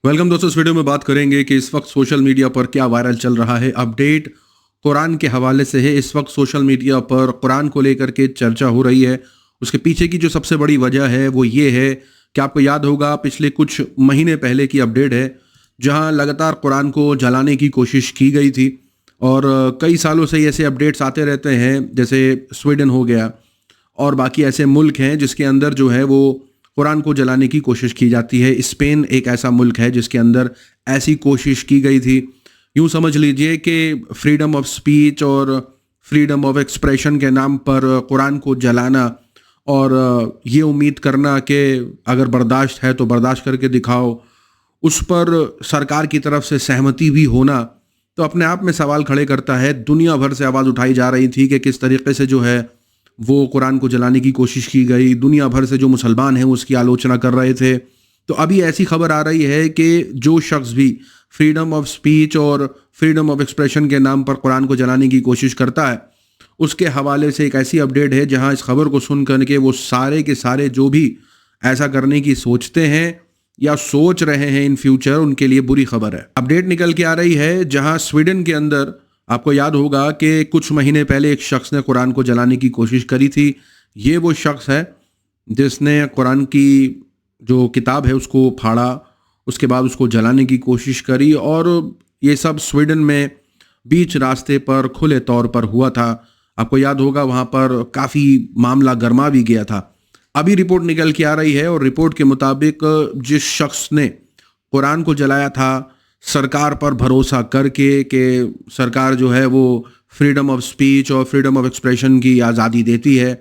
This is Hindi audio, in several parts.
वेलकम दोस्तों। इस वीडियो में बात करेंगे कि इस वक्त सोशल मीडिया पर क्या वायरल चल रहा है। अपडेट कुरान के हवाले से है। इस वक्त सोशल मीडिया पर कुरान को लेकर के चर्चा हो रही है। उसके पीछे की जो सबसे बड़ी वजह है वो ये है कि आपको याद होगा पिछले कुछ महीने पहले की अपडेट है, जहां लगातार कुरान को जलाने की कोशिश की गई थी। और कई सालों से ऐसे अपडेट्स आते रहते हैं, जैसे स्वीडन हो गया और बाकी ऐसे मुल्क हैं जिसके अंदर जो है वो कुरान को जलाने की कोशिश की जाती है। स्पेन एक ऐसा मुल्क है जिसके अंदर ऐसी कोशिश की गई थी। यूं समझ लीजिए कि फ्रीडम ऑफ स्पीच और फ्रीडम ऑफ एक्सप्रेशन के नाम पर कुरान को जलाना और ये उम्मीद करना कि अगर बर्दाश्त है तो बर्दाश्त करके दिखाओ, उस पर सरकार की तरफ से सहमति भी होना, तो अपने आप में सवाल खड़े करता है। दुनिया भर से आवाज़ उठाई जा रही थी कि किस तरीके से जो है वो कुरान को जलाने की कोशिश की गई। दुनिया भर से जो मुसलमान हैं उसकी आलोचना कर रहे थे। तो अभी ऐसी खबर आ रही है कि जो शख्स भी फ्रीडम ऑफ स्पीच और फ्रीडम ऑफ एक्सप्रेशन के नाम पर कुरान को जलाने की कोशिश करता है, उसके हवाले से एक ऐसी अपडेट है जहां इस खबर को सुन करके वो सारे के सारे जो भी ऐसा करने की सोचते हैं या सोच रहे हैं इन फ्यूचर, उनके लिए बुरी खबर है। अपडेट निकल के आ रही है जहां स्वीडन के अंदर आपको याद होगा कि कुछ महीने पहले एक शख्स ने कुरान को जलाने की कोशिश करी थी। ये वो शख्स है जिसने कुरान की जो किताब है उसको फाड़ा, उसके बाद उसको जलाने की कोशिश करी, और ये सब स्वीडन में बीच रास्ते पर खुले तौर पर हुआ था। आपको याद होगा वहाँ पर काफ़ी मामला गर्मा भी गया था। अभी रिपोर्ट निकल के आ रही है और रिपोर्ट के मुताबिक जिस शख्स ने कुरान को जलाया था, सरकार पर भरोसा करके कि सरकार जो है वो फ्रीडम ऑफ स्पीच और फ्रीडम ऑफ एक्सप्रेशन की आज़ादी देती है,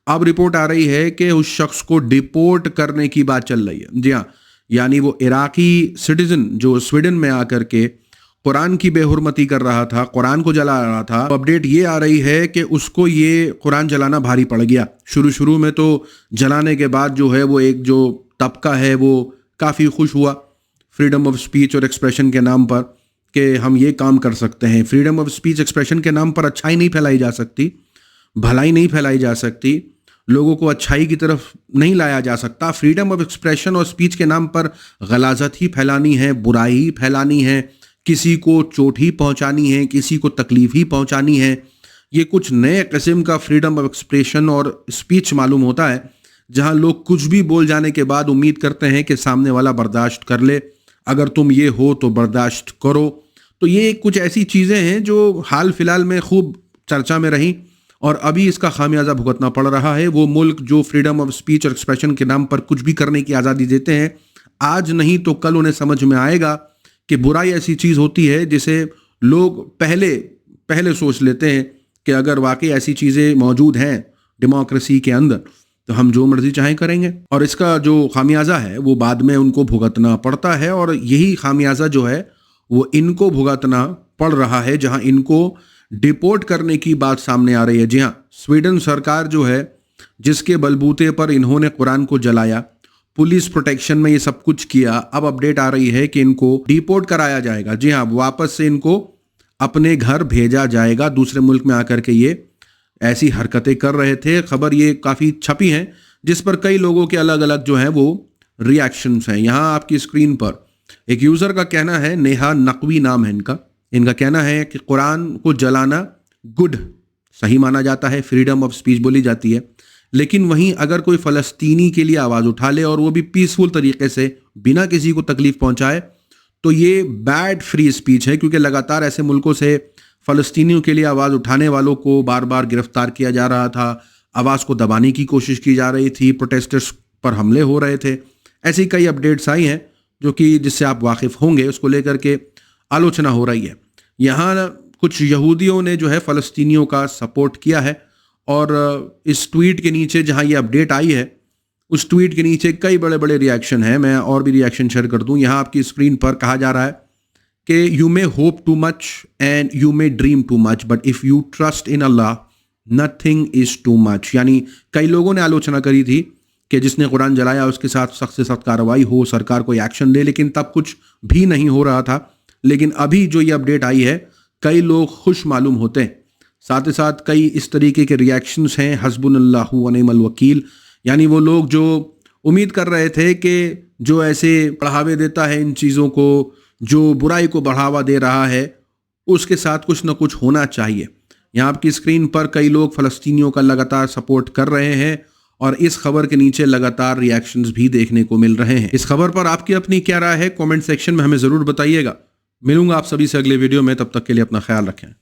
अब रिपोर्ट आ रही है कि उस शख्स को डिपोर्ट करने की बात चल रही है। जी हाँ, यानी वो इराकी सिटीजन जो स्वीडन में आकर के कुरान की बेहुरमती कर रहा था, कुरान को जला रहा था, अपडेट ये आ रही है कि उसको ये कुरान जलाना भारी पड़ गया। शुरू में तो जलाने के बाद जो है वो एक जो तबका है वो काफ़ी खुश हुआ फ्रीडम ऑफ स्पीच और एक्सप्रेशन के नाम पर कि हम ये काम कर सकते हैं। फ्रीडम ऑफ स्पीच एक्सप्रेशन के नाम पर अच्छाई नहीं फैलाई जा सकती, भलाई नहीं फैलाई जा सकती, लोगों को अच्छाई की तरफ नहीं लाया जा सकता। फ्रीडम ऑफ एक्सप्रेशन और स्पीच के नाम पर गलाजत ही फैलानी है, बुराई ही फैलानी है, किसी को चोट ही पहुंचानी है, किसी को तकलीफ ही पहुंचानी है। ये कुछ नए किस्म का फ्रीडम ऑफ एक्सप्रेशन और स्पीच मालूम होता है, जहां लोग कुछ भी बोल जाने के बाद उम्मीद करते हैं कि सामने वाला बर्दाश्त कर ले, अगर तुम ये हो तो बर्दाश्त करो। तो ये कुछ ऐसी चीज़ें हैं जो हाल फिलहाल में खूब चर्चा में रहीं और अभी इसका खामियाजा भुगतना पड़ रहा है। वो मुल्क जो फ्रीडम ऑफ स्पीच और एक्सप्रेशन के नाम पर कुछ भी करने की आज़ादी देते हैं, आज नहीं तो कल उन्हें समझ में आएगा कि बुराई ऐसी चीज़ होती है जिसे लोग पहले सोच लेते हैं कि अगर वाकई ऐसी चीज़ें मौजूद हैं डेमोक्रेसी के अंदर तो हम जो मर्जी चाहें करेंगे, और इसका जो खामियाजा है वो बाद में उनको भुगतना पड़ता है। और यही खामियाजा जो है वो इनको भुगतना पड़ रहा है, जहां इनको डिपोर्ट करने की बात सामने आ रही है। जी हाँ, स्वीडन सरकार जो है जिसके बलबूते पर इन्होंने कुरान को जलाया, पुलिस प्रोटेक्शन में ये सब कुछ किया, अब अपडेट आ रही है कि इनको डिपोर्ट कराया जाएगा। जी हाँ, वापस से इनको अपने घर भेजा जाएगा। दूसरे मुल्क में आकर के ये ऐसी हरकतें कर रहे थे। खबर ये काफ़ी छपी है जिस पर कई लोगों के अलग अलग जो हैं वो रिएक्शंस हैं। यहाँ आपकी स्क्रीन पर एक यूज़र का कहना है, नेहा नकवी नाम है इनका कहना है कि कुरान को जलाना गुड सही माना जाता है, फ्रीडम ऑफ स्पीच बोली जाती है, लेकिन वहीं अगर कोई फ़लस्तीनी के लिए आवाज़ उठा ले और वो भी पीसफुल तरीके से बिना किसी को तकलीफ़ पहुँचाए, तो ये बैड फ्री स्पीच है। क्योंकि लगातार ऐसे मुल्कों से फ़लस्तीनियों के लिए आवाज़ उठाने वालों को बार बार गिरफ्तार किया जा रहा था, आवाज़ को दबाने की कोशिश की जा रही थी, प्रोटेस्टर्स पर हमले हो रहे थे। ऐसी कई अपडेट्स आई हैं जो कि जिससे आप वाकिफ़ होंगे, उसको लेकर के आलोचना हो रही है। यहाँ कुछ यहूदियों ने जो है फ़लस्तीनियों का सपोर्ट किया है, और इस ट्वीट के नीचे जहाँ ये अपडेट आई है उस ट्वीट के नीचे कई बड़े बड़े रिएक्शन हैं। मैं और भी रिएक्शन शेयर कर दूँ। यहाँ आपकी स्क्रीन पर कहा जा रहा है कि you may hope too much and you may dream too much, but if you trust in Allah nothing is too much. यानी कई लोगों ने आलोचना करी थी कि जिसने कुरान जलाया उसके साथ सख्त से सख्त कार्रवाई हो, सरकार कोई एक्शन ले, लेकिन तब कुछ भी नहीं हो रहा था। लेकिन अभी जो ये अपडेट आई है, कई लोग खुश मालूम होते हैं। साथ ही साथ कई इस तरीके के रिएक्शंस हैं, हस्बुनल्लाहु व निअमल वकील, यानी वो लोग जो उम्मीद कर रहे थे कि जो ऐसे बढ़ावे देता है इन चीज़ों को, जो बुराई को बढ़ावा दे रहा है, उसके साथ कुछ ना कुछ होना चाहिए। यहाँ आपकी स्क्रीन पर कई लोग फ़लस्तीनियों का लगातार सपोर्ट कर रहे हैं और इस खबर के नीचे लगातार रिएक्शंस भी देखने को मिल रहे हैं। इस खबर पर आपकी अपनी क्या राय है, कमेंट सेक्शन में हमें ज़रूर बताइएगा। मिलूंगा आप सभी से अगले वीडियो में, तब तक के लिए अपना ख्याल रखें।